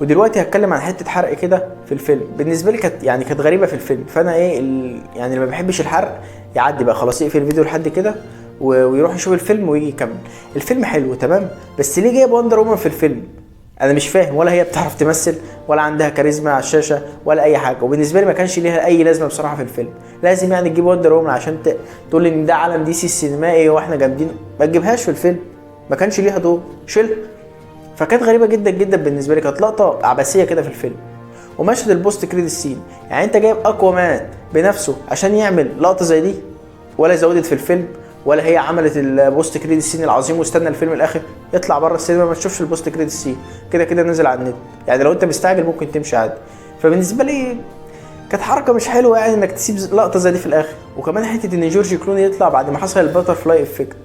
ودلوقتي هتكلم عن حته حرق كده في الفيلم بالنسبه لي كانت غريبه في الفيلم. فانا ايه يعني اللي ما بيحبش الحرق يعدي بقى خلاص، يقفل الفيديو لحد كده ويروح يشوف الفيلم ويجي يكمل. الفيلم حلو تمام، بس ليه جايب وندر وومن في الفيلم؟ انا مش فاهم، ولا هي بتعرف تمثل ولا عندها كاريزما على الشاشه ولا اي حاجه، وبالنسبه لي ما كانش ليها اي لازمه بصراحه في الفيلم. لازم يعني تجيب وندر وومن عشان تقول ان ده عالم دي سي السينمائي واحنا جامدين؟ ما تجيبهاش في الفيلم، ما كانش ليها دور، شيلها. فكانت غريبه جدا جدا بالنسبه لي، كانت لقطه عبثيه كده في الفيلم. ومشهد البوست كريدت سين، يعني انت جايب اقوى مان بنفسه عشان يعمل لقطه زي دي؟ ولا زودت في الفيلم ولا هي عملت البوست كريدت سين العظيم واستنى الفيلم الاخر؟ يطلع بره السينما ما تشوفش البوست كريدت سين، كده كده نزل على النت، يعني لو انت مستعجل ممكن تمشي عادي. فبالنسبه لي كانت حركه مش حلوه يعني انك تسيب لقطه زي دي في الاخر. وكمان حته ان جورج كلوني يطلع بعد ما حصل الباتر فلاي افكت،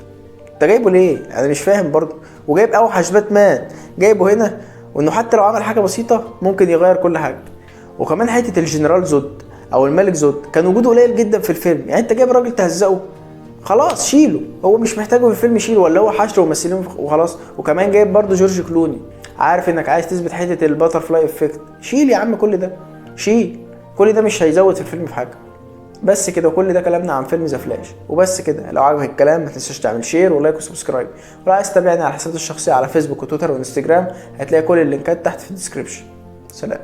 انت جايبه ليه؟ انا مش فاهم برضه. وجايب اوحش باتمان جايبه هنا، وانه حتى لو عمل حاجه بسيطه ممكن يغير كل حاجه. وكمان حته الجنرال زود او الملك زود كان وجوده قليل جدا في الفيلم، يعني انت جايب راجل تهزقه خلاص شيله، هو مش محتاجه في الفيلم شيله، ولا هو حشر وممثلين وخلاص. وكمان جايب برضه جورج كلوني، عارف انك عايز تثبت حته الباتر فلاي افكت، شيل يا عم كل ده، شيل كل ده، مش هيزود في الفيلم في حاجه. بس كده، وكل ده كلامنا عن فيلم ذا فلاش. وبس كده، لو عجبك الكلام ما تنساش تعمل شير ولايك وسبسكرايب. ولو عايز تتابعني على حساباتي الشخصيه على فيسبوك وتويتر وانستجرام هتلاقي كل اللينكات تحت في الديسكريبشن. سلام.